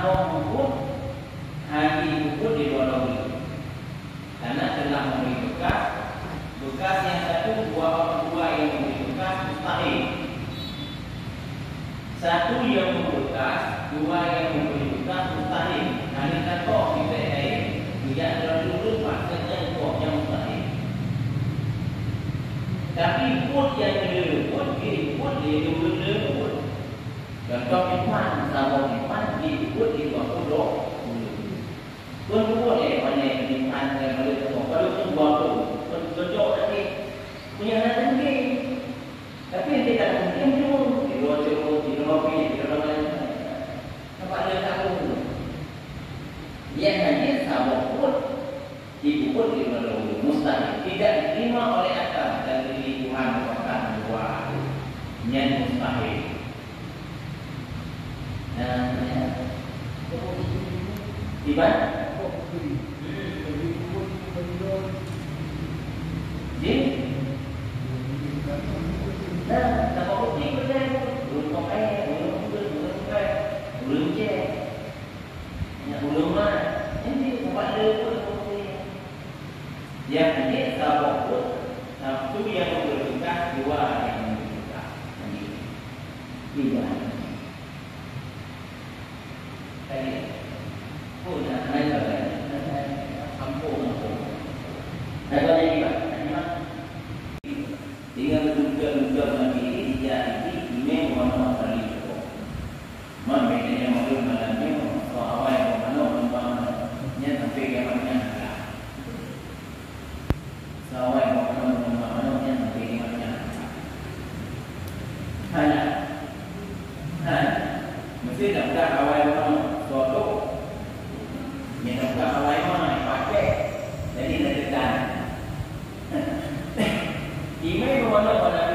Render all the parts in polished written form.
Sabong pun hari pun didolongi karena telah memberi bekas. Bekas yang satu dua yang memberi bekas mustahil. Satu yang membekas, dua yang memberi bekas mustahil. Kali kata kita tidak terlalu maksudnya kok yang mustahil. Tapi pun yang dilebut, dilebut, dilebut. Contoh iman, sabong iman, dilebut, dilebut. Pun boleh mana iman yang boleh semua. Kalau pun buat tu, pun tunjuk nanti punya nanti mungkin. Tapi tidak mungkin tu. Di luar nampak dia tahu. Yang hanya sabuk pun dibukul di luar mustahil, tidak diterima oleh akal dan diri Tuhan merupakan dua yang mustahil. Tiba? Tak apa putih betul. Belum pakai, belum cek. Belum mah. Ini tempat dia pun putih. Yang ini sabuk pun satu yang berbekas, dua yang berbekas. Tiga. Tadi. Oh, nak naik apa? Ampun. Ada lagi pak? Tinggal duga lagi jadi ini mana kali itu. Mana bedanya maklum malamnya soal yang mana sampai ke mana lah. Soal yang mana sampai ke mana. Mesti dapat awal mana suatu. Yang dapat awal mana pakai. Jadi dekat. Email bermakna pada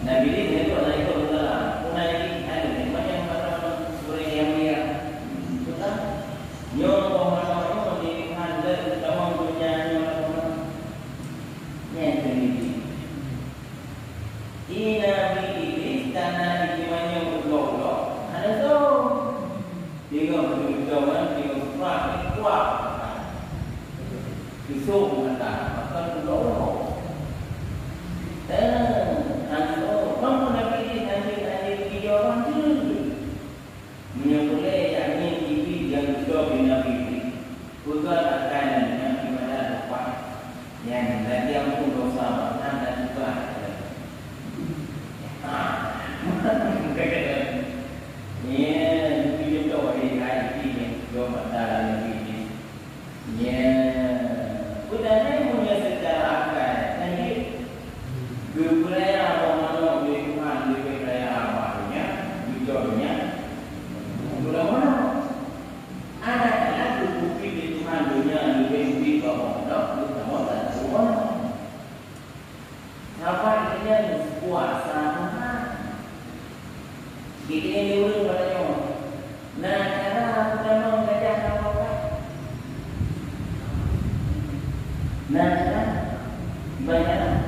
Nabi ini itu adalah itu adalah punah ini ada macam mana seperti yang dia betul nyo mana di handle kamu punya mana yang ini Nabi ini tanah di mana berlolok ada tu dia berjalan dia kuat besok mata akan berlolok kamu nak pilih nanti video orang tu menyebutnya yang ini TV yang juga bina pilih juga akan yang dimana dapat yang nanti yang pun dosa dan juga video tu ada TV yang juga dalam pilih udahnya punya secara akal nanti budaya orang di Tuhan di budaya awalnya hijaunya mana ada bukti di Tuhan dunia di bawah di bawah dan semua apa ini kuasa kita ini urus padanya nah cara pertama gajah apa nah banyak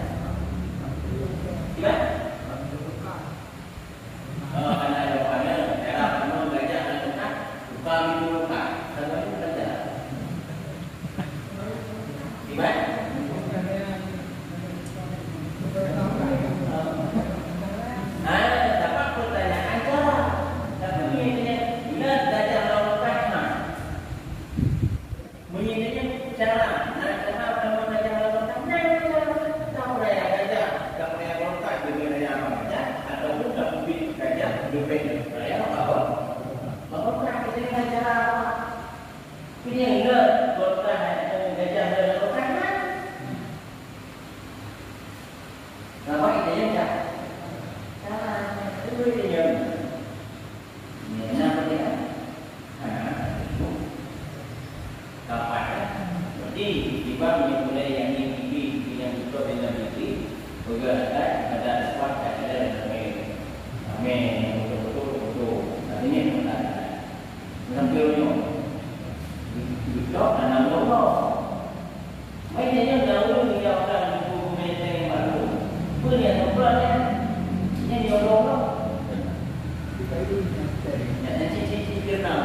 Yang cici kenal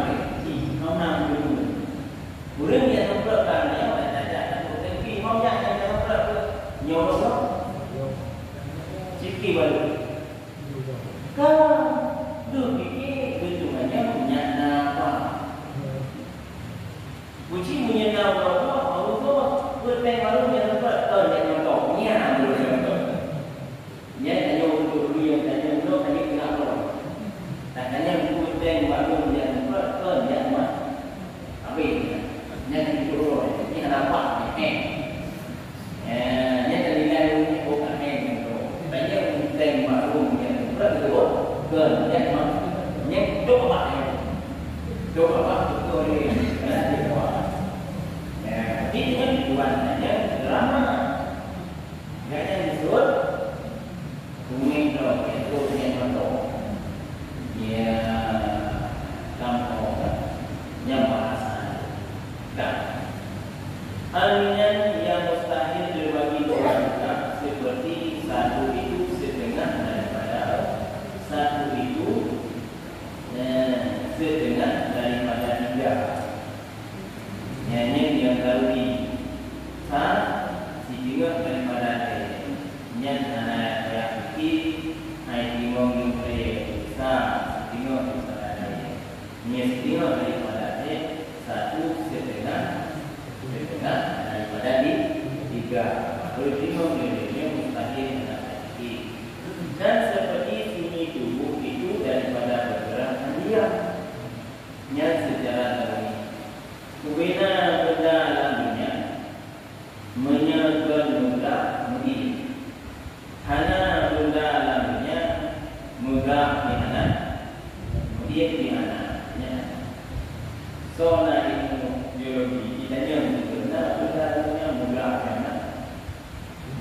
cici kau nam dulu. Orang yang memperlukan yang ada tapi mau yang memperlukan nyolong ciki baru. Kau dulu fikir bentukannya punya nama. Uji punya nama baru tu bertemu baru yang memperlukan yang memperlukannya dulu. Yang dulu yang dulu tadi kenapa? Tanya bertemu baru yang memperlukan yang mana? Apa ini? Yang dulu ini kenapa? Yang tadi ni bukan itu. Tanya bertemu baru yang memperlukan gần nhất mà nhất chỗ bạn này chúng tôi là kết quả ít nhất của bạn là nhất lắm cái này suốt cùng mình rồi cái câu chuyện nó tổ về tâm hồn nhưng mà tak hanya yang mustahil berbagi orang seperti satu itu setengah daripada satu itu setengah daripada tiga. Yang kali setengah daripada yang anak yang kecil hai timong yang setengah daripada setengah daripada satu setengah daripada tiga. Kalau timong yang mustahil dan seperti sunyi tubuh itu daripada pergerakan diam yang secara alami. Kubina benda alaminya menyebabkan mudah mudi. Hana benda alaminya mudah dihana, mudi dihana. Soalnya ilmu biologi kita yang benda alaminya mudah dihana,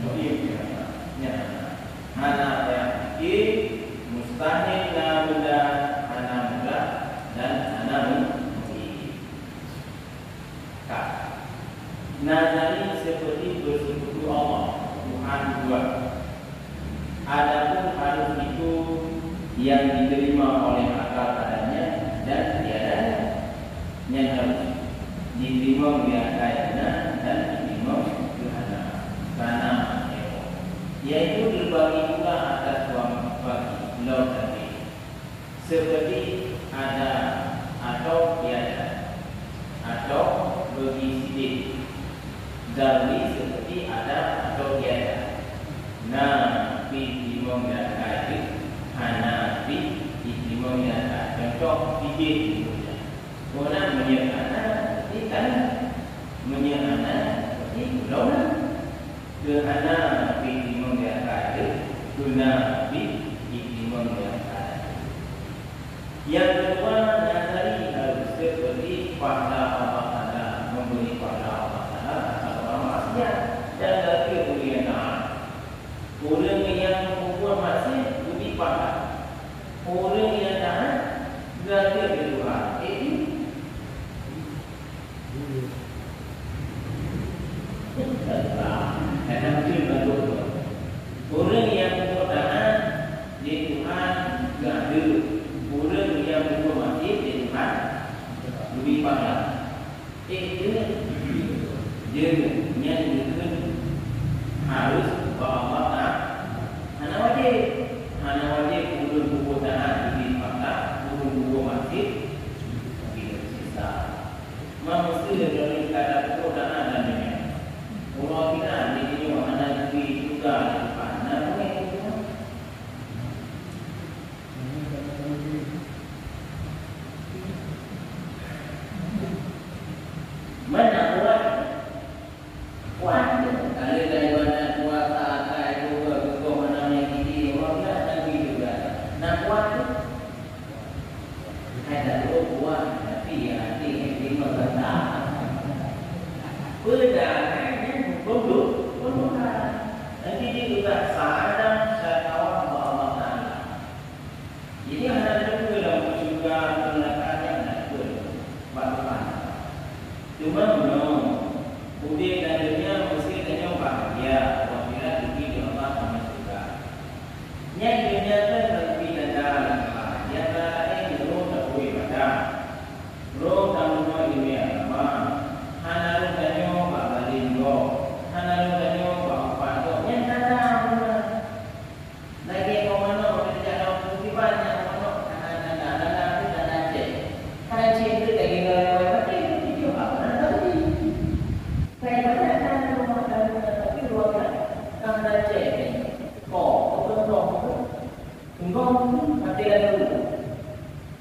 mudi dihana. Hana mustahil benda hana mudah dan hana mudi. Nazari seperti bersekutu Allah Tuhan dua. Adapun harus itu yang diterima oleh akal padanya dan tiadanya yang harus diterima biadanya dan diterima Tuhana karena yaitu berbagi pula atas bagi laut dan seperti ada atau tiada atau bagi sidik Zalmi seperti ada atau tiada. Nabi timong dan kayu Hanabi timong dan kayu. Contoh sidik orang menyerana ikan menyerana seperti laut ke Hanabi timong dan kayu Nabi timong dan kayu. Yang kedua nazari harus seperti pada Allah Taala memberi pada Allah Taala atau maksudnya dan lagi kemuliaan. Orang yang membuat maksiat lebih pada orang yang taat lagi kedua. Ini karena mungkin betul. Orang yang membuat taat di Tuhan gak ada. Orang yang membuat maksiat di Tuhan lebih pada. Dia nyanyikan harus bahawa hana wajib urun buku tanah di fakta urun buku masjid tidak sisa manusia dari kata buku tanah dan dunia kalau kita di sini hana juga di depan mana kuat kalau daripada kuasa kayu mana yang ini orang tak juga nak kuat ada kuat tapi hati ini merata berdasarkan belum nanti dia juga sadar syaitan Allah Taala. Jadi ada juga juga melakukan yang nakul bapak. Cuma belum kemudian adanya mesti tanya bahagia apabila diberi Allah sama juga. Yang dunia kan lebih ada bahagia lain belum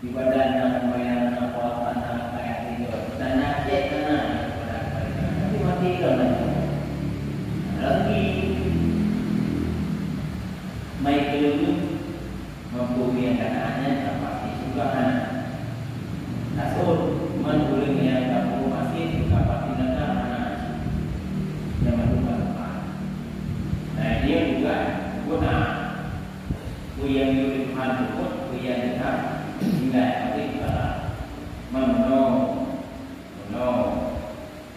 ibadahnya bayar apa tanah kayak itu tanah cek tanah tapi mati kan lagi mai kelulu mempunyai anaknya dapat disukakan asal manulnya kamu masih dapat tindakan anak yang menentukan. Nah dia juga guna yang Tuhan sebut yang Tuhan hingga nanti kalau memenuh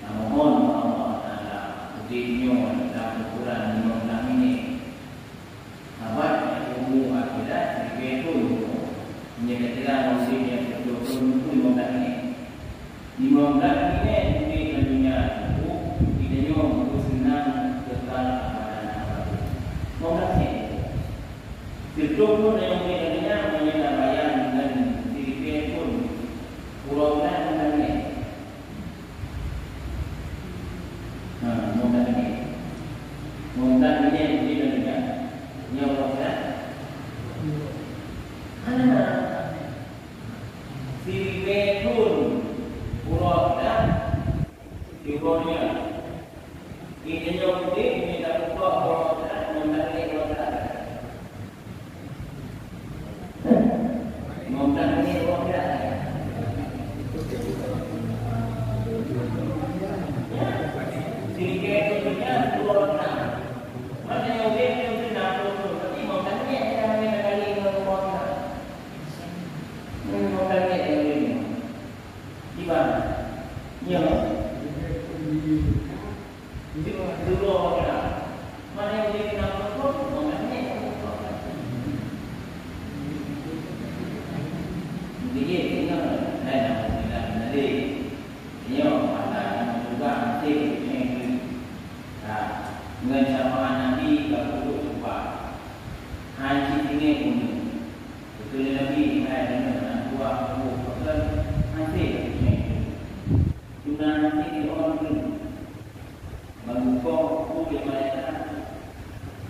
namun Allah Taala ujinya dalam ukuran lima ini apa umum akhirat itu menyatakan musim yang betul-betul lima ini di dunia itu idenya untuk senang kekal abadan abadi. Betul yang bedanya menyesuaikan dengan diri pun pulau dan lainnya. Mondan ini di dunia nyawa kan? Diri pun pulau dan diurangnya. Ini yang minta pulau dan mondan ini pulau dan. Mondan ini pulau dan. Diri punya pulau dan. Mana yang dia nak pulau tapi mondan ini yang kita kali pulau dan. Mondan ini di mana? Ya. Dulu orang mana yang dia nak pulau mondan ini. Jadi tinggal ada nanti dia ada juga nanti dengan sama Nabi kalau jumpa haji ini pun betul Nabi ada dengan dua bukan nanti sudah nanti di orang itu membuka kulit mereka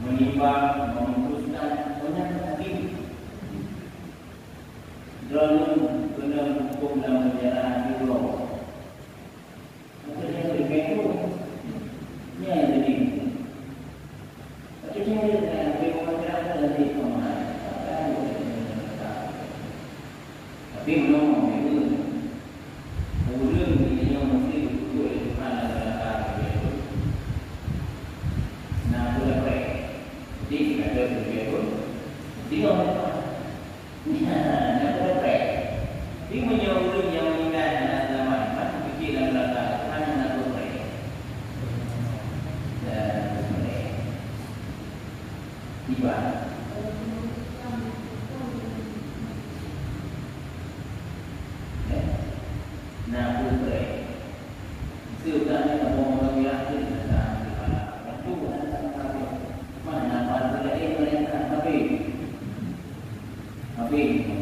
menimbang memutuskan banyak Nabi dalam benar hukum dan menjalani Allah. Maksudnya begitu, ni jadi. Maksudnya dia berbicara dari kemana? Tapi belum itu. Kemudian dia mesti betul itu mana dalam itu. Nah, boleh baik. Jadi kita ada begitu. Tiga orang. Ini menyuruh yang meninggal dalam zaman masih kecil dan belakang hanya nak boleh dan boleh tiba nak boleh sudah ni kamu mengira itu tentang itu mana pada mereka tapi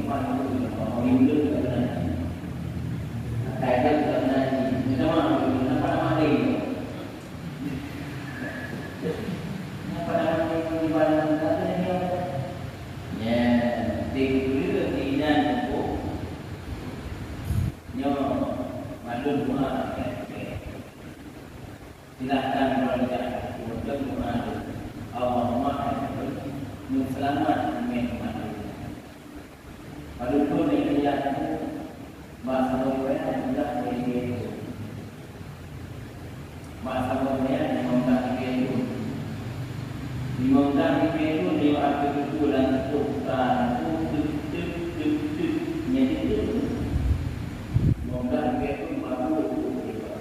mana orang itu saya tidak nanti, sama apa nama ini? Apa nama ini? Ibadah kata ini apa? Ya, dikuliah tidak cukup. Nyo, malu rumah. Silakan berjalan untuk malu. Allah mahu selamat menikmati. Malu pun dia masa mulia tidak begitu. Masa mulia memang begitu. Memang begitu dia ada kebetulan tukar jadi itu. Memang begitu baru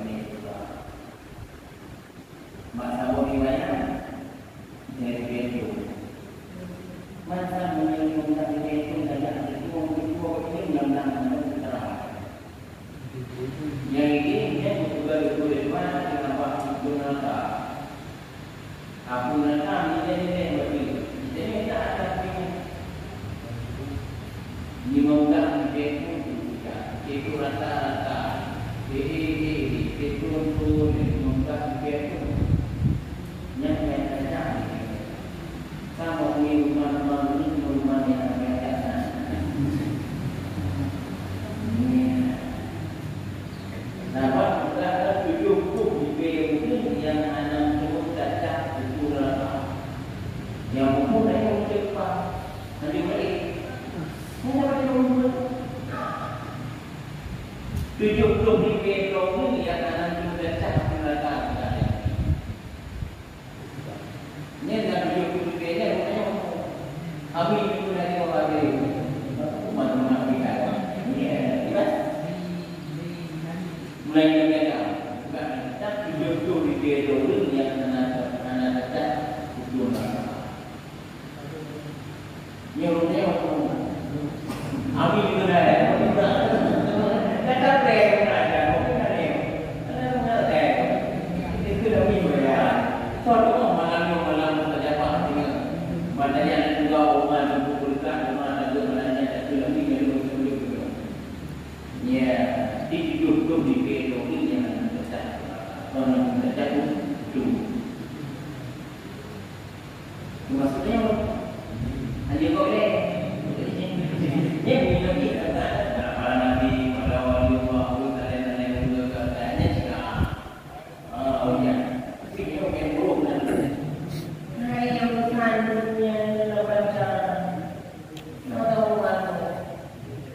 ini juga. Masa mulia jadi begitu. Masa mulia memang begitu tidak itu ini memang yang ini dia juga boleh mana kenapa guna aku nak ini begitu jadi tak ada ini mau tak itu rata-rata itu untuk mau begitu yang ada sama ini rumah yang ada 70 ribu ni yang akan kita cakap tentang ni dah 70 ribu ni rupanya kami itu dari orang lain mana kita ni kan mulai kita bukan tak 70 ribu yang anak kita itu ni rupanya kami itu dari maksudnya hanya boleh dia punya kita para nabi para wali Allah dan juga katanya jika oh ya video yang belum hai yang bertanya baca atau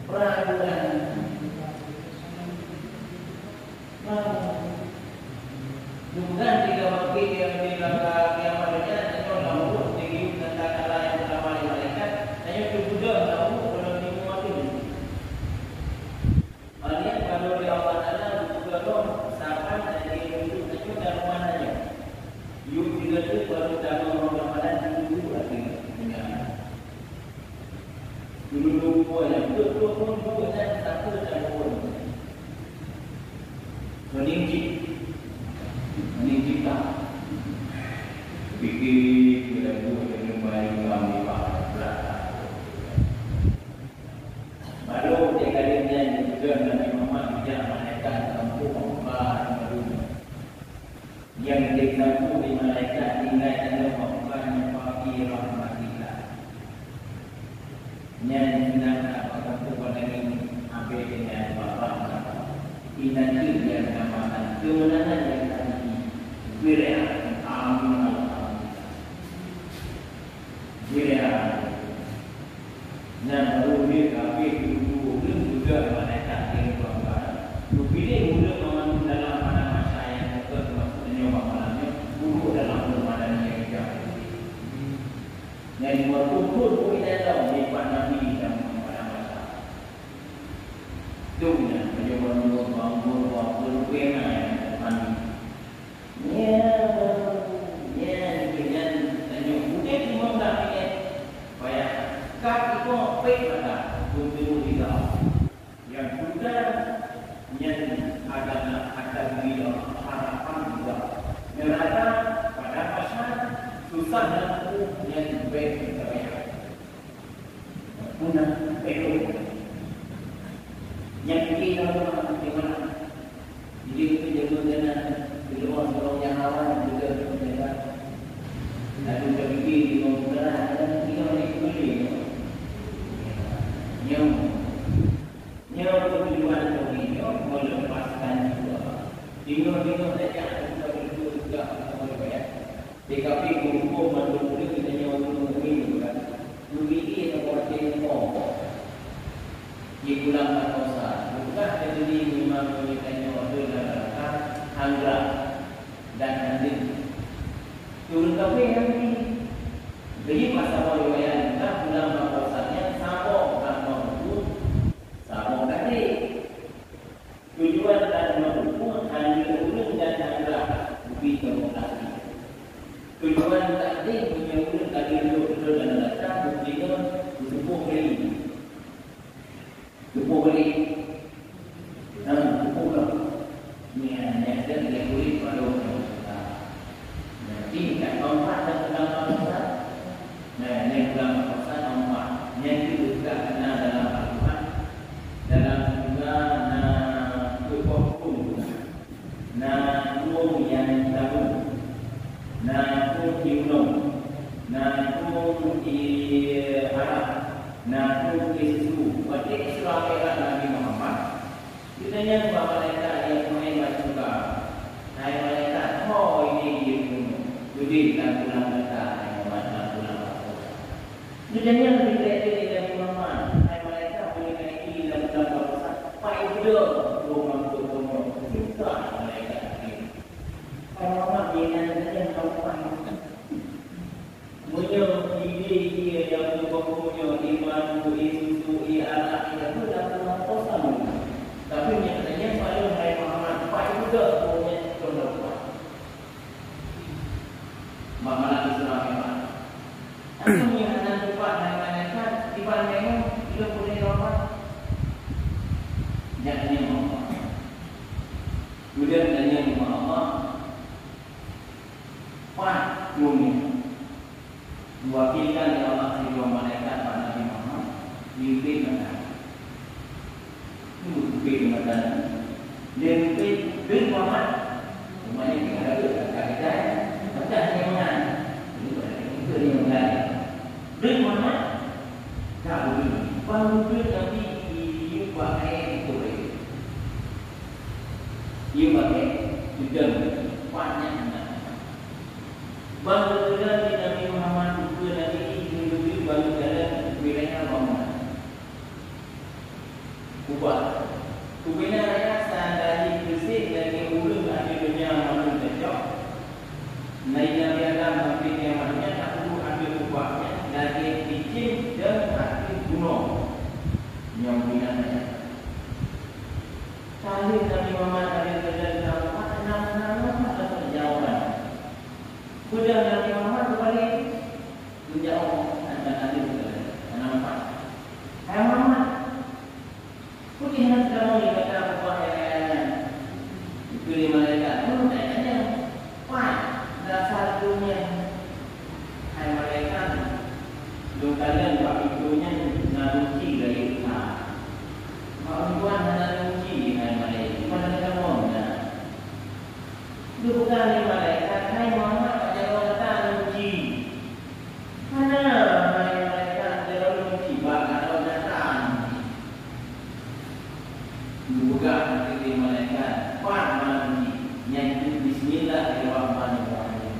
peraduan bukan tiga waktu yang dilakukan yang adanya hanya lalu tinggi tentang Allah yang pertama malaikat hanya kebuddha lalu kalau di muatu alias kalau di awal ada juga dong sampai dari itu itu dalam mananya yuk tidak itu baru dalam Ramadan dulu lagi dulu yang dulu pun dan satu dan pun meninggi kita fikir lagu yang baik kami baca baru dia kalinya juga Nabi Muhammad tidak malaikat kampung Allah yang dikatakan di malaikat tinggal dalam bukan bagi rahmatillah yang sedang apa pada ini apa dengan rahmat ini dia namakan kemenangan yang Wilayah amin wilayah dan baru dia kafir dulu juga malaikat yang berapa pilih muda memang dalam pada masa yang termasuk nyawa malamnya dulu dalam ramadan yang jauh yang berkumpul kita tahu di Nabi dalam pada masa dunia menjadi bangun waktu pena yang kami yang kita bagaimana jadi itu jago dengan orang yang awal juga menjaga dan juga bikin di komputer dan kita boleh yang tujuan ini melepaskan juga dino saja kita perlu juga TKP kumpul mandul kita nyawa ini juga lebih seperti itu di bulan Puasa bukan jadi memang kita nyawa dalam anggra dan nanti turun kafe nanti jadi masa riwayat kita bulan puasanya sabong dan mampu sabong tadi tujuan dan mampu hanya urut dan anggra lebih demokrasi tujuan tadi punya urut tadi dulu dan datang bukti tujuh beli ni hanya ada yang boleh pada nanti kan empat dan dalam masa yang dalam masa empat yang juga kena dalam Al-Quran dalam juga hukum hukum yang tahu hukum diulung hukum di Arab hukum di Isu berarti Islam era Nabi Muhammad kita yang malaikat yang main juga hai malaikat ini dia jadi dan pulang mereka yang mana pulang jadi yang lebih dari Nabi Muhammad hai malaikat boleh naik dan pulang puasa udah rumah berumur juga mereka ini. Kalau mak dia yang tahu punya ide dia yang punya iman, susu, anak itu dah kosong. Tapi nyatanya paling Hai Muhammad paling juga punya pendapat. Mamalah Islam memang. Aku yang anak cepat dan di pandang itu boleh dapat. Jangan yang Allah. Kemudian tanya kepada Allah. Pak dunia. Diwakilkan oleh Allah Subhanahu malaikat pada Nabi Muhammad. Mimpi mana? Mimpi mana? Dia mimpi Muhammad. Semuanya kita ada kaitan. Macam yang mana? Itu yang mana? Dia Muhammad. Tak boleh. Baru dia Nabi dia pakai itu. Dia pakai juga banyak. Baru dia Nabi Muhammad juga Nabi hidup baru dalam wilayah Muhammad. Ubah. Kubina raya sandari bersih dari ulung ada dunia manusia. Naik Nabi Adam sampai kiamatnya tak perlu ambil ubahnya dari licin dan hati gunung yang binatnya. Kali Nabi Muhammad ada dalam enam ada perjauhan. Sudah Nabi Muhammad kembali menjauh antara Nabi nampak. Hai Muhammad, putih yang sedang melihat apa yang itu di malaikat. Tanya, wah, dasar dunia. Hai malaikat, dua kalian buat itunya naruci dari utara. Kalau tuan naruci, hai malaikat, mana kamu? Dua kali malaikat, hai Muhammad. Juga nanti malaikat Pak mandi nyanyi Bismillahirrahmanirrahim.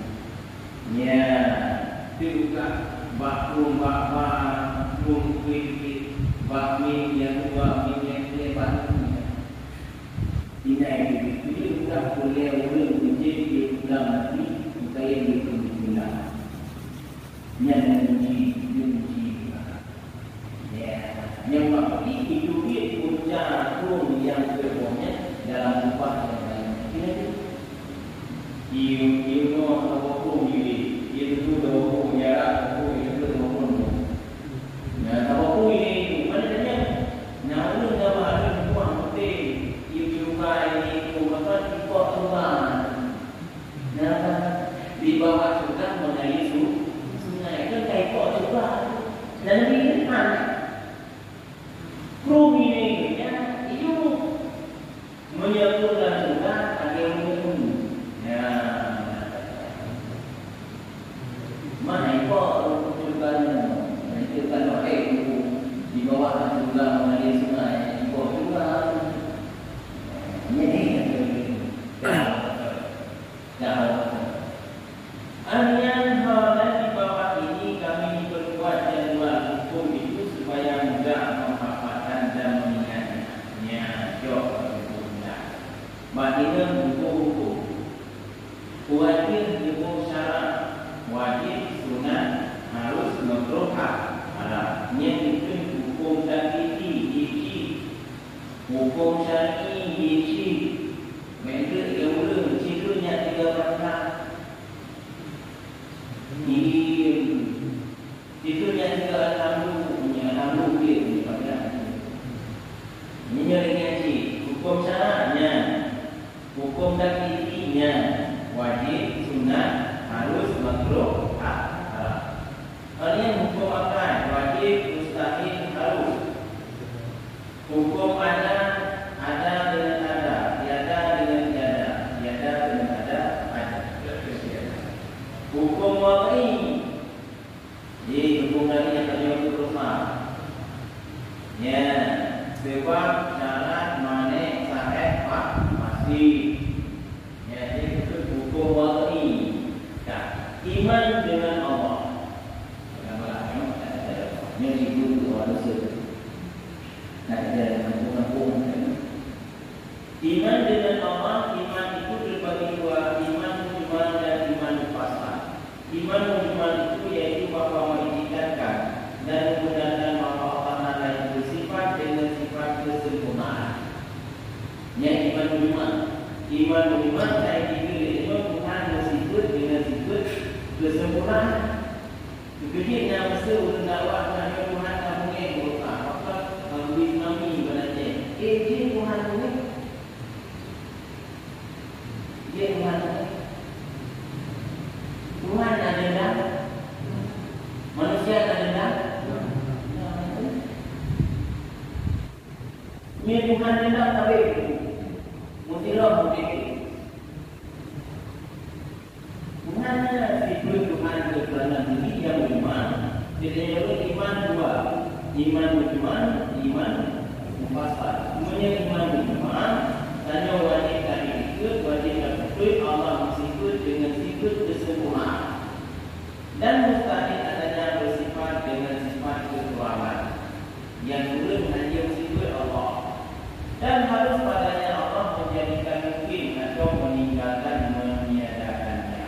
Ya, juga bakum kuih bakmi yang dua minyak lebat. Ini juga boleh menjadi dalam hati kita yang dikenal. Nyanyi. Ya, yang waktu itu dia puncak turun yang berbohongnya dalam upah yang lain. Ini apapun ini, itu apapun jarak, apapun itu apapun. Nah, apapun ini, mana saja, namun dalam ada buang putih, itu juga ini apa di bawah Tuhan. Nah, di bawah Tuhan mengalir sungai kan kayak bawah Tuhan. Dan ini mana? Kru ini itu menyatukan juga ada umum. Ya, mana itu menunjukkan oleh itu di bawah juga mengalir sungai di bawah juga. Ini Anian hal dan di bawah ini kami berbuat jadual hukum itu supaya mudah menghafalkan dan mengingatnya. Baginda hukum-hukum wajib hukum syarat, wajib sunat, harus makruh haram. Itu hukum syar'i hukum syar'i mereka yang mula cirinya 3 macam. Itu yang juga alhamdulillah dia pada ini ngaji hukum syaratnya, hukum taklifinya, wajib, sunat, harus, makruh, haram. Ini hukum akal, wajib, mustahil, harus. Hukum ada dengan ada, tiada dengan tiada, tiada dengan ada. Hukum wali, hukum lagi yang terjadi rumah. Ya, sebab syarat manik sahih masih. Ya, itu hukum wali. Iman dengan Allah. Yang itu manusia. Nah, ada kampung-kampung Iman dengan Allah, iman itu terbagi dua, iman mujmal dan iman mufassal. Iman mujmal itu yaitu bahwa mengikatkan dan menggunakan bahwa Allah Taala yang bersifat dengan sifat kesempurnaan. Yang iman mujmal. Iman mujmal saya kira itu Tuhan bersifat dengan sifat kesempurnaan. Kemudian yang mesti orang dakwah dengan Tuhan kamu yang berkah, maka beri kami berada. Jin Tuhan ini, dia Tuhan ini. Tuhan ada dendam, manusia ada dendam. Ini Tuhan dendam tapi mutilah mungkin. Tuhan sifat Tuhan kebenaran ini yang beriman. Jadi yang iman dua, iman mujmal, iman mufassal. Semuanya iman mujmal, tanya wajib tadi ikut, wajib ikut Allah bersifat dengan sifat kesempurnaan dan mustahil adanya bersifat dengan sifat kekurangan yang turun hanya bersifat Allah dan harus padanya Allah menjadikan mungkin atau meninggalkan meniadakannya.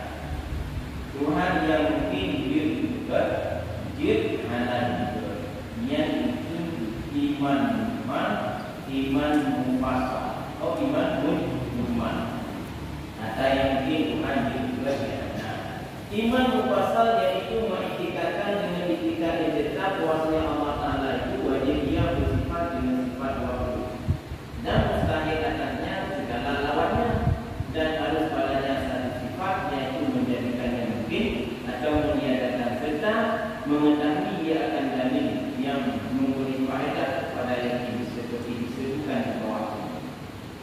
Tuhan yang mungkin dia juga dia halal juga. Yang itu iman mujmal, iman mufassal. Oh iman mujmal. Atau yang mungkin Tuhan dia juga ada. Iman mufassal yaitu mengikatkan dengan itikad yang tetap bahwasanya Allah Taala itu wajib dia bersifat dengan sifat wajib. Dan mustahil atasnya segala lawannya dan harus padanya satu sifat yaitu menjadikannya mungkin atau meniadakan serta mengetahui dia akan dalil yang memberi faedah kepada yang seperti disebutkan di bawah.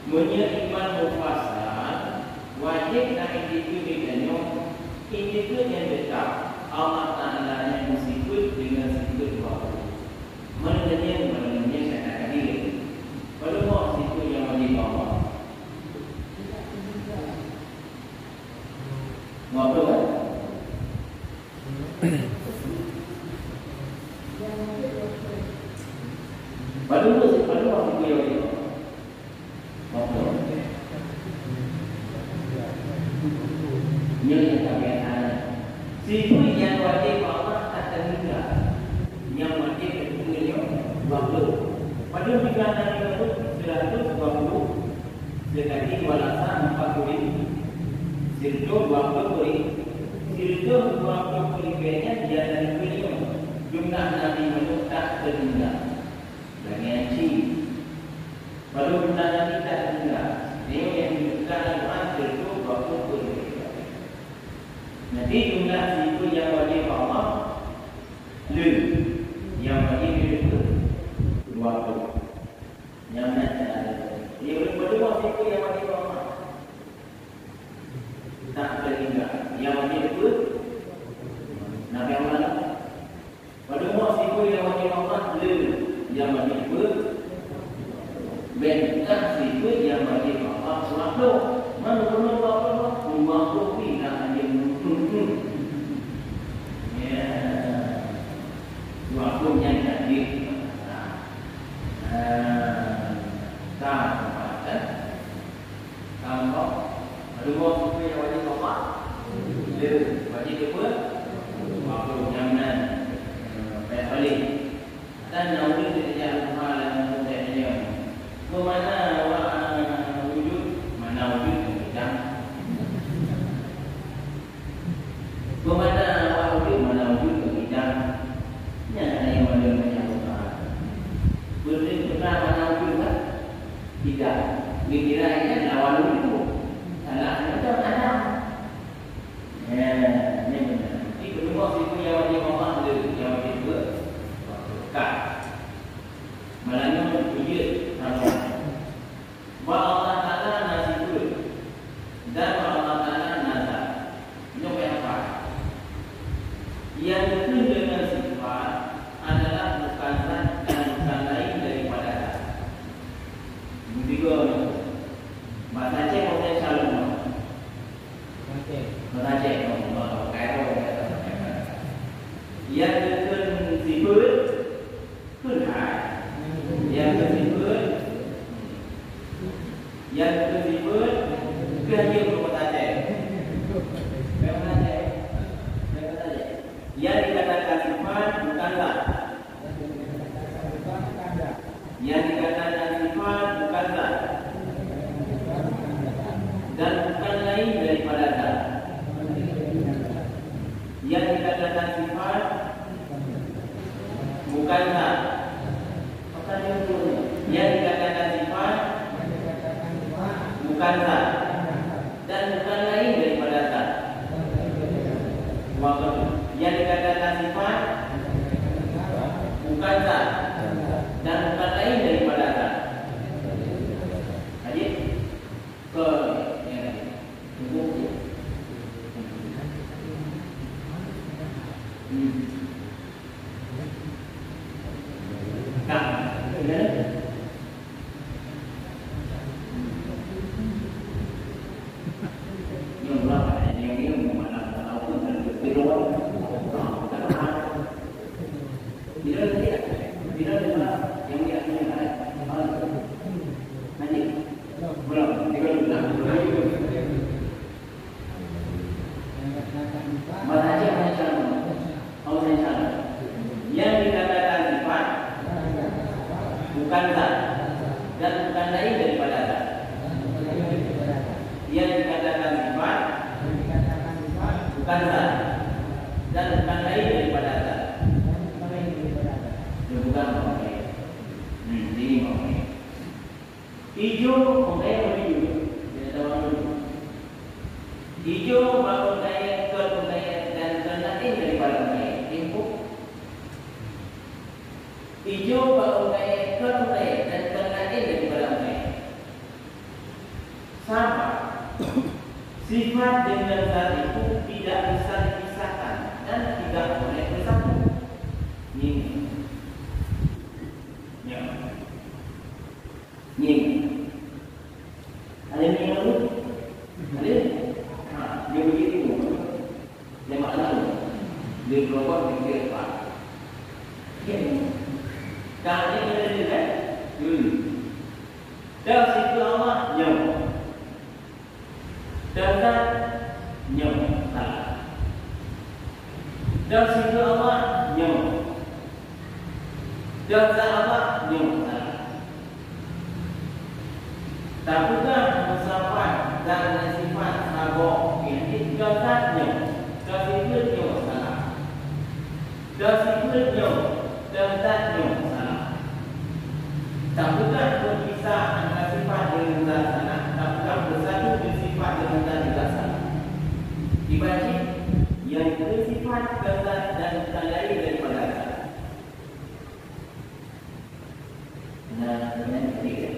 Iman mufassal wajib dan individu individu yang tetap Allah Taala yang bersifat dengan sifat wajib. Mengenai saya akan diri. Kalau mau sifat yang wajib Allah. Ngobrol kan? Baru masih kuliah itu. Ngobrol. Yang kebiasaan. Sifat yang wajib Allah tak terhingga. Yang wajib itu milion 20. Pada pikiran itu 120. Sekali 240. Sirto 20. Sirto 20 kayaknya dia dari milion. Jumlah Nabi Muhammad tak terhingga. Bagian C. Baru jumlah Nabi tak terhingga. Dia yang disebutkan Al-Quran sirto 20. Nanti jumlah situ yang wajib Allah lun. Yang wajib itu 20. Yang nanti ada. Dia boleh berdua situ yang wajib Allah. Tak terhingga. Yang wajib itu Nabi Muhammad. Pada umur situ yang wajib Allah lun. Yang wajib itu bentak situ yang wajib Allah selalu. Mana pernah apa-apa membantu tidak hanya menuntut. Ya, waktu yang tadi. Tak apa. Kalau ada buat sesuatu yang wajib Allah, dia wajib apa? Waktu jaminan balik. Dan naudzubillah tidak hal yang tidak. Kemana wujud, mana wujud tidak. Kemana wujud, mana wujud tidak. Yang yang mana banyak orang. Benar mana wujud tak? Tidak. Mikirnya lawan itu. Salah macam ada. Ya, ini benar. Ini kedua situ yang wajib Allah ada, yang wajib berkat. Malangnya berjaya Allah. Wa Allah Taala nasibul dan Allah Taala nazar. Ini apa? Yang itu dengan sifat adalah bukan zat dan bukan lain daripada zat. Tiga. Bahasa Aceh boleh selalu. Bahasa Aceh kalau Kairo yang sifat Tuhan yang sifat Yang bersifat kehadiran perbuatan saja. Memang saja. Memang saja. Yang dikatakan sifat bukanlah. Yang dikatakan sifat bukanlah. Dan bukan lain daripada zat. Yang dikatakan sifat bukan zat. Yang dikatakan sifat bukan zat dan bukan lain daripada zat. Yang dikatakan sifat bukan zat dan bukan lain daripada zat. Jadi ke yang dikatakan sifat bukan zat dan bukan lain daripada zat. Yang dikatakan sifat bukan zat dan bukan lain daripada zat. Bukan pakai. Ini pakai. Hijau pakai hijau. Dia tahu dulu. Hijau baru naik ke naik dan lain daripada naik. Tempo. Hijau baru naik ke naik dan lain daripada naik. Sama. Sifat dengan zat itu tidak bisa dipisahkan dan tidak boleh bersatu. Ini. Ya. Ini. Ada yang lalu? Ada? Dia begitu. Dia makna dia keluar fikir apa? Ya. Kali ini ada juga. Dan situ Allah nyam. Dan nyam salah. Dan situ Allah nyam. Dan Allah nyam salah. Takutlah musafat dan sifat sabok ini dasarnya dasarnya salah. Dasarnya dasarnya salah. Takutlah berpisah antara sifat dengan zat salah. Takutlah bersatu dengan sifat dengan zat juga salah. Dibaca yang bersifat zat dan bukan lain daripada zat. Nah, dengan ketiga.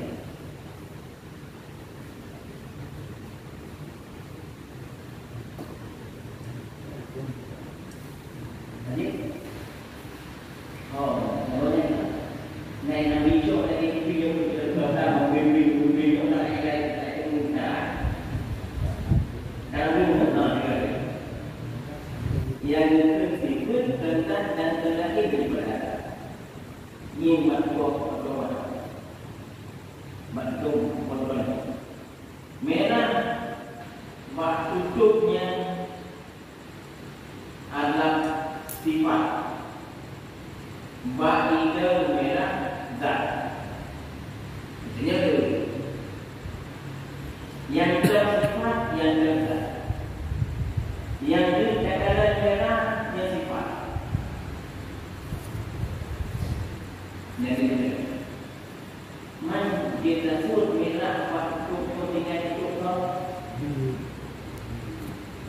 Merah waktu tutupnya adalah sifat. Ba'ida merah zat. Maksudnya itu. Yang bersifat yang zat. Yang dikatakan merah yang sifat. Yang itu. Man kita sebut merah waktu ketika itu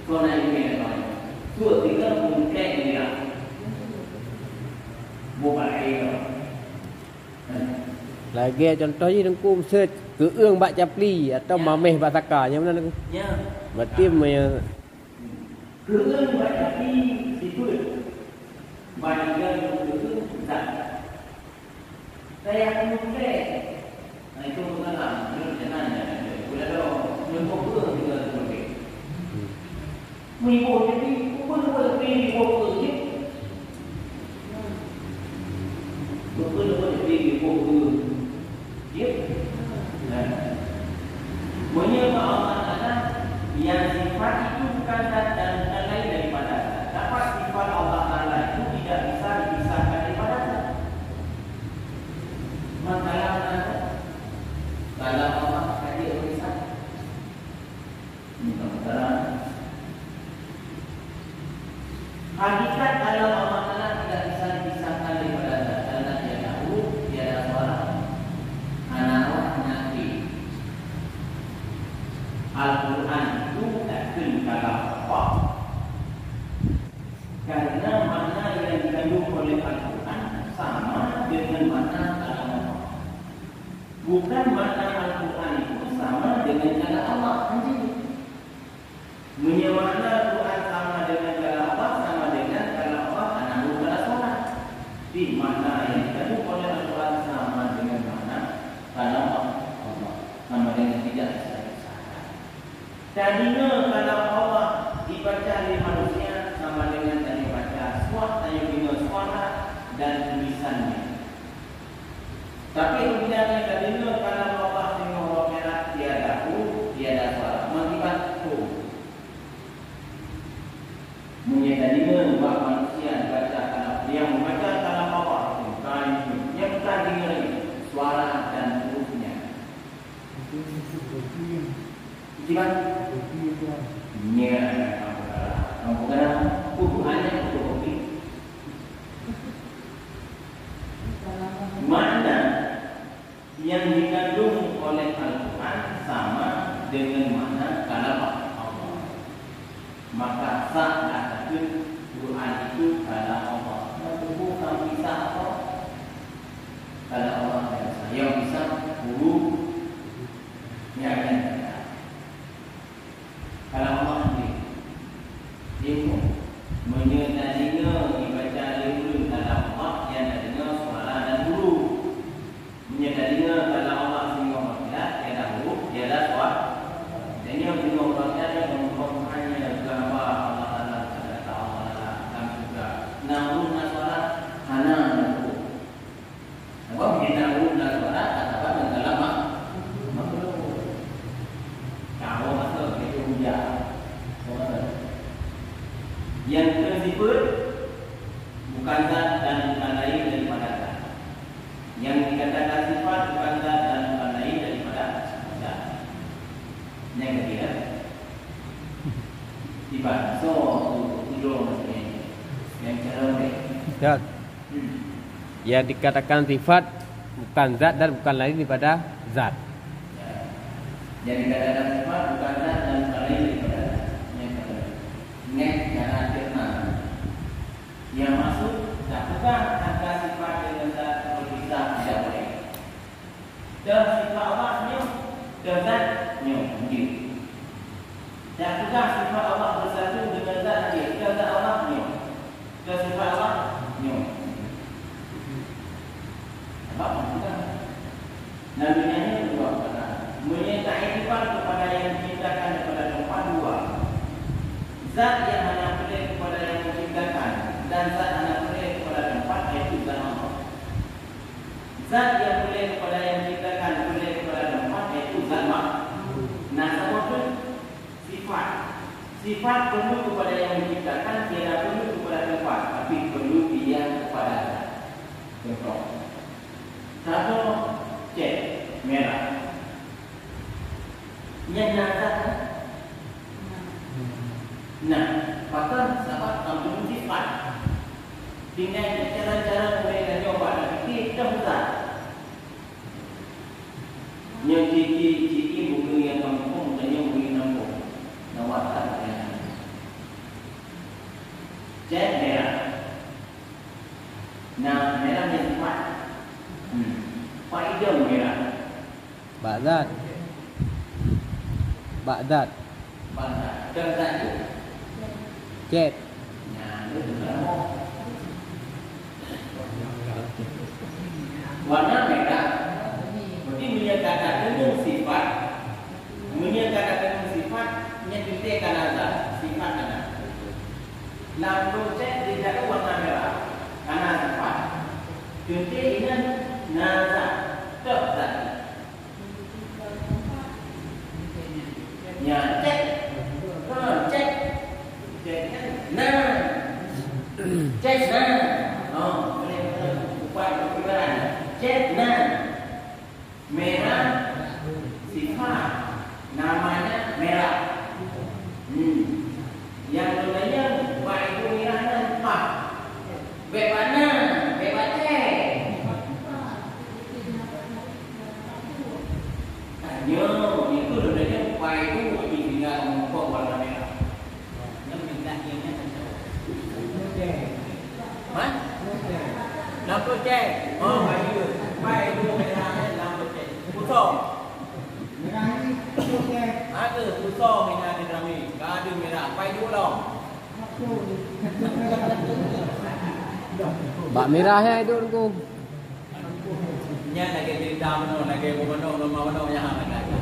kau naik merah. Suatu ketika mungkin merah. Lagi contohnya dengku search ke ương bak capli atau mameh bak saka yang mana dengku? Ya. Berarti me ke ương bak capli sifat. Bagian itu zat. Saya mungkin. Nah itu bukanlah menurut jenanya. Boleh dong. Menurut ke juga seperti. Menurut jadi bukan seperti menurut ke. Bukan seperti menurut ke. Ya. Menyembah Allah Taala yang sifat itu bukan zat dan lain daripada zat. Dapat sifat Allah Taala itu tidak bisa dipisahkan daripada zat. Makalah kalau Allah kata urusan minta terang. Hakikat alam Allah Taala tidak bisa dipisahkan daripada zat karena dia tahu, dia ada suara. Al-Quran itu takkan kalam Allah. Karena makna yang dikandung oleh Al-Quran sama dengan makna kalam Allah. Bukan makna Al-Quran itu sama dengan kalam Allah. Makna Al-Quran sama dengan kalam Allah sama dengan kalam Allah anahu kalam solat. Di makna yang dikandung oleh Al-Quran sama dengan makna kalam Allah. Sama dengan tidak bisa. Tadinya kalau Allah dibaca oleh manusia sama dengan tadi baca suat dengan suara dan tulisannya. Tapi kemudian tadinya kalau Allah dengan roh merah tiada hu, tiada suara, mengibat tu. Tadinya buat manusia dibaca kalau dia membaca kalau Allah bukan yang bukan dengar suara dan hurufnya. Cuman nya kamu kena hanya kopi. Mana yang dikandung oleh Al-Quran sama dengan mana kalam Allah. Maka sah katakan Quran itu kalam Allah. Bukan bisa apa? Kalam Allah yang bisa huruf yang akan kalau Allah dia menyedarinya dibaca dulu dalam Allah yang adanya suara dan huruf. Menyedarinya kalau Allah sehingga tidak ada huruf, dia ada suara. Dan yang sehingga Allah yang mempunyai gambar Allah Taala kata Allah Taala juga. Namun suara hana huruf. Apa kita huruf dan suara kata apa dalam makhluk. Kalau masuk itu hujan. Yang tersebut bukan zat dan bukan lain daripada zat. Yang dikatakan sifat bukan zat dan bukan lain daripada zat. Yang ketiga sifat. So tidur maksudnya. Yang cerah. Yang dikatakan sifat bukan zat dan bukan lain daripada zat. Yang dikatakan sifat bukan zat dan bukan lain daripada zat. Yang masuk tak bukan antara sifat dengan zat berpisah tidak boleh. Dan sifat Allahnya dan zatnya mungkin. Tak bukan sifat Allah bersatu dengan zat dia dan zat Allahnya. Dan sifat Allahnya. Apa bukan? Nabi-Nya dua kata. Menyertai sifat kepada yang diciptakan daripada tempat dua. Zat yang hanya boleh kepada yang menciptakan dan zat hanya boleh kepada tempat iaitu zat Allah. Zat yang boleh kepada yang menciptakan boleh kepada tempat iaitu zat Allah. Nah, sama pun sifat. Sifat perlu kepada yang menciptakan, tidak perlu kepada tempat, tapi perlu dia kepada zat. Contoh. Satu cek merah. Yang nazar. Nah, maka sahabat kandung sifat dengan cara-cara mereka coba tapi kita besar. Yang ciki bukan yang kampung dan yang bukan kampung. Nawatan yang cek merah. Nah, merah yang sifat. Faedah merah. Baghdad. Baghdad. Baghdad itu. Cek. Nah, itu berapa? Warna merah. Berarti menyatakan umum sifat. Menyatakan sifat menyebutkan azab sifat ada. Lalu cek tidak warna merah karena sifat. Jadi ini nazar terzat. hanya itu sebenarnya pai itu tinggal mengkok warna merah. Yang minta ianya kan Hah? Lampu cek. Oh, bayu. Pai itu merahnya lampu cek. Puso. Merah ini puso cek. Ada puso merah di rami. Ada merah. Pai dulu dong. Bak merahnya itu ku. Nya lagi cerita mana, lagi mana yang lagi.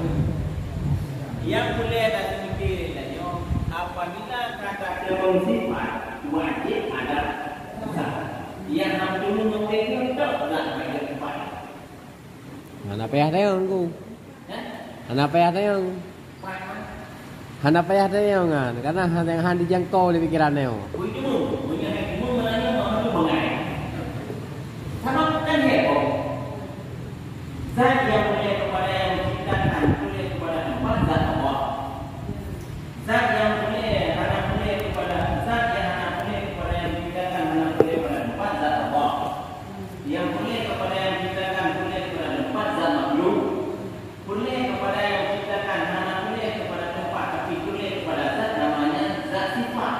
Yang boleh dan mikir lagi. Apabila kata sifat wajib ada yang dulu memiliki tak ada tempat. Hana payah tayong ku. Hana payah tayong. Hana payah tayong kan. Karena yang handi jangkau di pikiran neo. Begitu, punya menanya mau mengai. Sama kan heboh. Zat yang boleh kepada yang menciptakan boleh kepada tempat zat Allah. Zat yang boleh hanya boleh kepada zat yang hanya boleh kepada yang menciptakan hanya boleh kepada tempat zat Allah. Yang boleh kepada yang menciptakan boleh kepada tempat zat makhluk. Boleh kepada yang menciptakan hanya boleh kepada tempat tapi boleh kepada zat namanya zat sifat.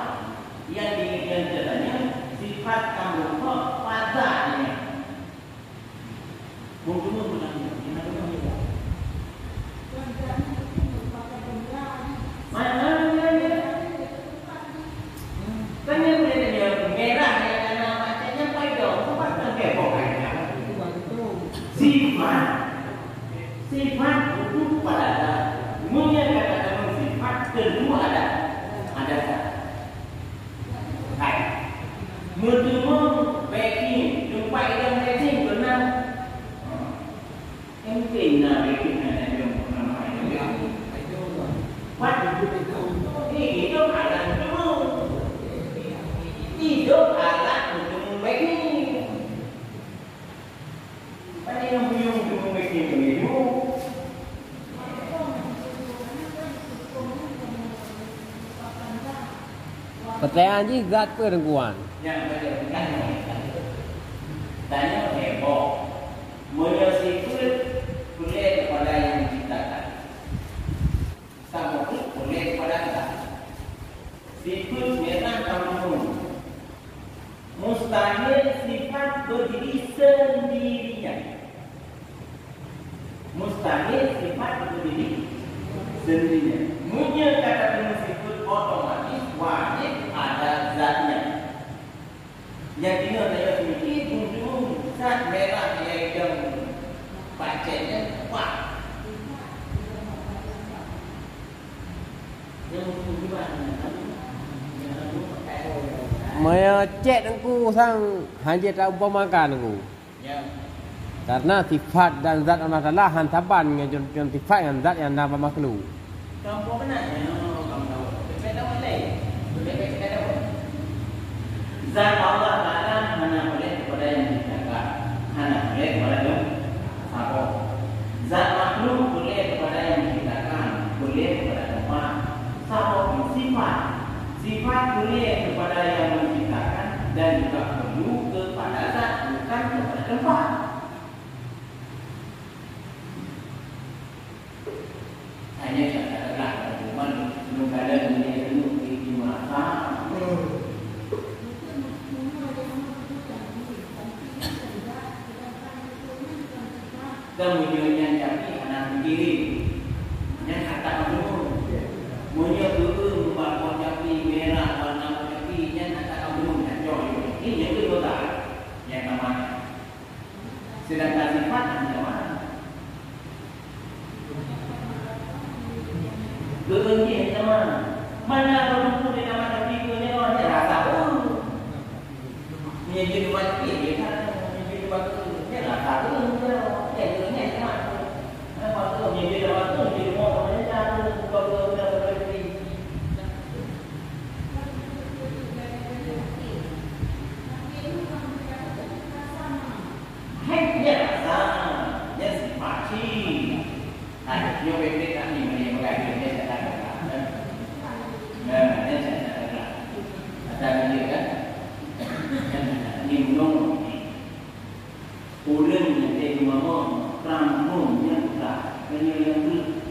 Yang diinginkannya sifat kamu kok padanya. Mungkin menanya, yang ada mana? Mana dia? Kan yang boleh dia merah yang ada macamnya pada, apa kan kepokainya? Sifat itu pada ada. Munya kata sifat kedua ada tak? Hai, menurut backing, tempat yang backing benar. Mungkin bikin ada yang nama itu. What? Itu alat dulu. Itu alat untuk membikin. Apa yang beliau untuk membikin itu? Pertanyaan ji zat perempuan. Yang berkaitan tanya heboh. Menyesifut boleh kepada yang diciptakan. Sama pun boleh kepada Allah. Sifat memang kamu. Mustahil sifat berdiri sendirinya. Mustahil sifat berdiri sendirinya. Munya kata sifat otomatis wajib ada zatnya. Yang tinggal saya sedikit untuk zat merah yang bacanya kuat. Maya cek aku sang hanya tak umpamakan aku. Ya. Karena sifat dan zat Allah Taala hantaban dengan sifat dan zat yang nama makhluk. Kamu benar ya, kamu tahu. Berbeda boleh. Berbeda boleh. Zat Allah Taala hanya boleh kepada yang diciptakan. Hanya boleh kepada yang apa? Zat makhluk boleh kepada yang diciptakan, boleh kepada tempat. Sama sifat. Sifat boleh kepada yang menciptakan dan juga perlu kepada zat, bukan kepada tempat. Hanya katakanlah cuma negara dunia itu di masa kemudian jadi anak sendiri yang kata kamu punya guru bakal jadi merah warna jadi yang kata kamu yang joy ini yang kedua yang namanya sedangkan sifat yang mana Gerungi teman, mana berhubung dengan mana figurnya orang rasa menjadi waktu dia kan menjadi waktu dia rasa dia gerungi teman, waktu menjadi waktu menjadi motor dia jatuh kalau dia berhenti. Hanya rasa, dia simpati. Nah, dia bebek kan ini dia mengajar dia. Ada dia kan, nimnong ulen yang dia mama rampung yang tak, yang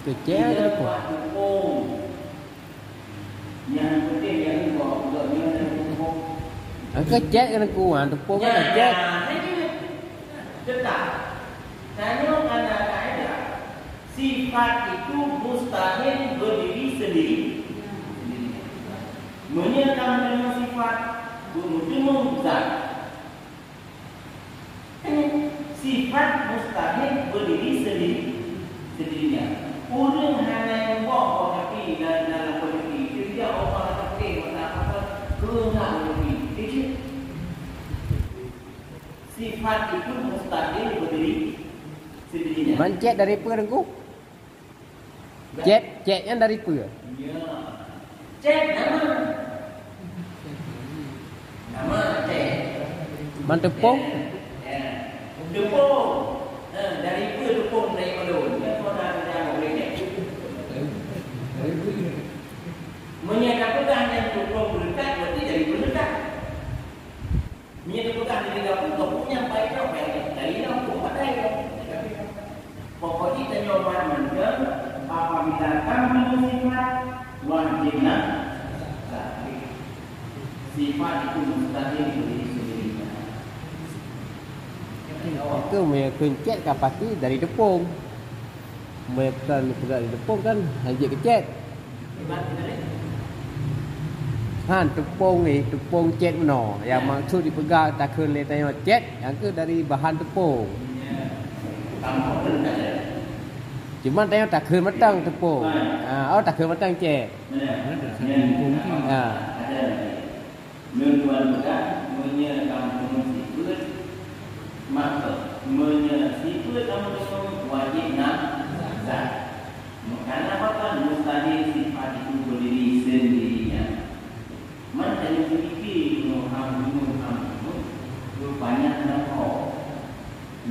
Kecil ke depan. Yang penting yang kau buatnya tepung. Kecil kan kuan tepung kan kecil. Tetap. Tanya ada kaedah. Sifat itu mustahil berdiri sendiri. Menyatakan dengan sifat bermujung zat. Sifat mustahil berdiri sendirinya. Orang hanya yang buat tapi dalam politik dia orang tapi apa kena politik. Sifat itu mustahil berdiri sendirinya. Mancet dari apa dengku? Ceknya dari apa? Ya. Cek nama cek. Man tepung? Tepung. Dari apa tepung dari mana? Dia kau dah boleh cek. Menyatakan yang tepung berdekat berarti dari berdekat. Menyatakan dari dalam tepungnya baik atau baik dari dalam tepung baik. Pokoknya kita nyoba menjadi apabila kami bersifat wajiblah sifat itu mustahil berdiri sendirinya. Itu mencet kapasi dari tepung. Mereka dari tepung kan hanya kecet. Tepung ni tepung cet mana? Yang maksud dipegang tak kena tengok cet, yang ke dari bahan tepung. Cuma tengok tak kena matang tepung. Tak kena matang cet. Menuankan menyerahkan sifat maka sifat kamu wajib zat. Karena apa? Mustahil sifat itu berdiri sendirinya. Mana yang sedikit banyak nama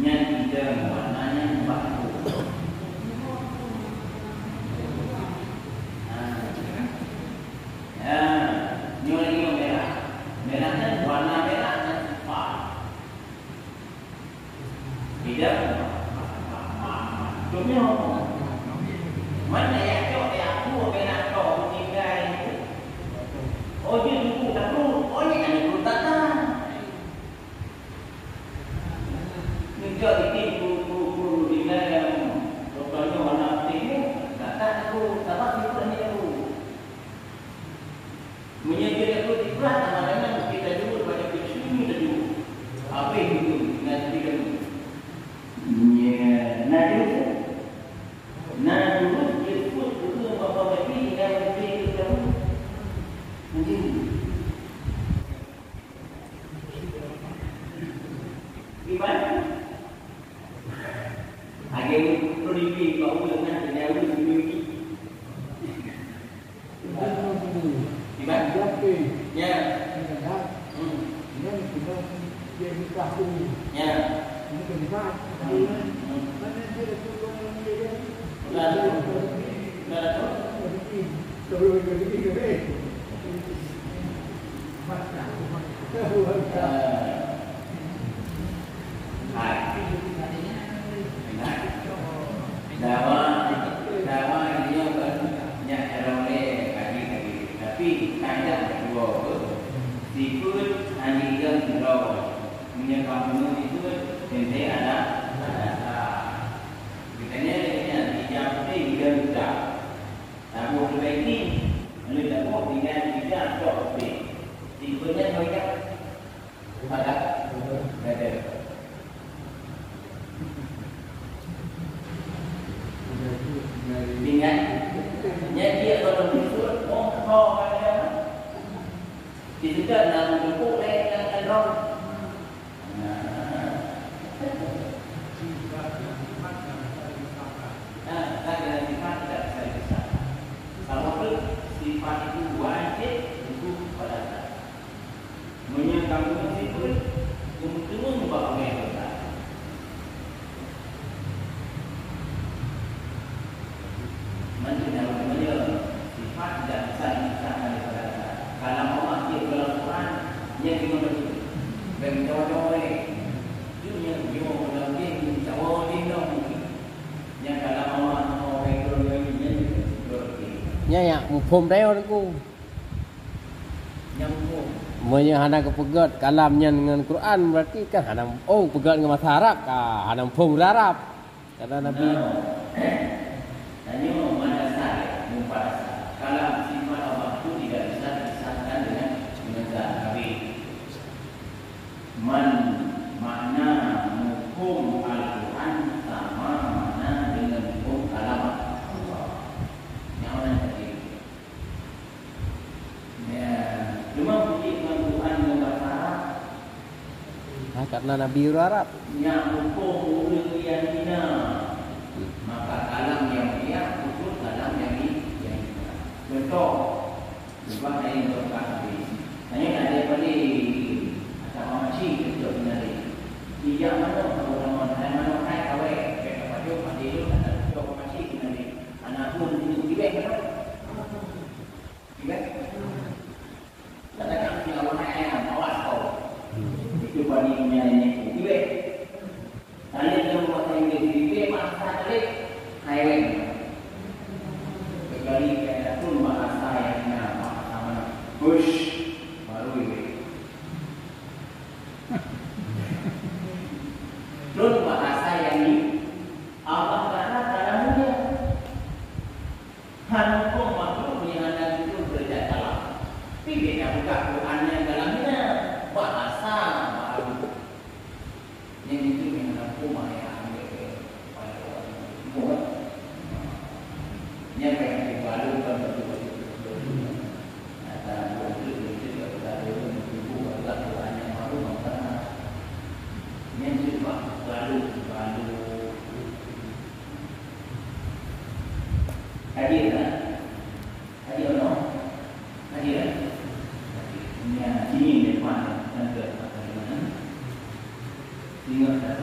yang tidak warnanya bagus. Ni lagi merah. Merah kan warna merah dan sifat. Tidak. Contohnya mana yang kau aku merah kau tinggal. Oh dia dulu tak dulu. Oh ni kan dulu tak tahu. Ni jadi dulu tinggal yang contohnya warna putih tak tahu tak tahu ni dulu. Menyediakan itu diberat sama kita dulu banyak pisau tadi. Apa itu? Nanti kan. Nah dulu dia pun dulu apa lagi yang lebih kamu mungkin. Gimana? Agak lebih kau dengan jauh lebih. Gimana? Ya. Ya. Tapi kaedah kedua sifat hanya menyebabkan itu ente ada Makanya dijawab ini dia buka. Namun perbaiki, lalu dapat dengan tidak jawab. Tipenya mereka pada ada. Dengan dia kalau disebut kau ada. Itu kan nama buku yang ada. Sifat itu wajib untuk pada saat menyangkut sifat untuk membawa mereka. Menjadi sifat tidak bisa disahkan pada saat. Kalau Allah dia berlakukan yang dimana dan jauh-jauh dunia dia mungkin jauh di dalam Yang kalau mau ekonominya juga. Nya ya mumpum deo ku. Nyambung. Monya hana ke pegat kalamnya dengan Quran berarti kan hana pegat dengan bahasa Arab hana mumpum Arab. Kata Nabi. Tanya mana saya mumpasa. Kalam sifat Allah itu tidak bisa disamakan dengan Nabi. Makna hukum Al-Quran sama mana dengan hukum kalam Allah. Yang mana tadi? Ya, cuma puji Al-Quran dengan bahasa Arab. Karena Nabi Arab. Yang hukum uliyahina. Maka kalam yang dia khusus kalam yang dia. Contoh, sebab saya berkata, hanya ada pada sama macam itu benar. Dia mana orang mana hai kawe, kita pada pada itu ada contoh macam benar. Anak pun itu juga kan? Juga. Katakan dia orang yang awas kau. Itu bandingnya ini juga. Kali dia buat yang dia masa kali highway. Kali kayak pun bahasa yang bahasa mana? Bush baru ini. Terus bahasa yang ini Allah Taala dalamnya hukum makhluk yang ada itu berbeda dalam. Beda buka Quran yang dalamnya bahasa baru. Yang itu yang hukum yang buat. Yang yang baru kan betul-betul. Ada betul-betul ada ibu ada Quran yang baru maka yang juga baru hadir kan? Hadir no? Hadir. Ini sini depan dan ke mana? Ingat tak?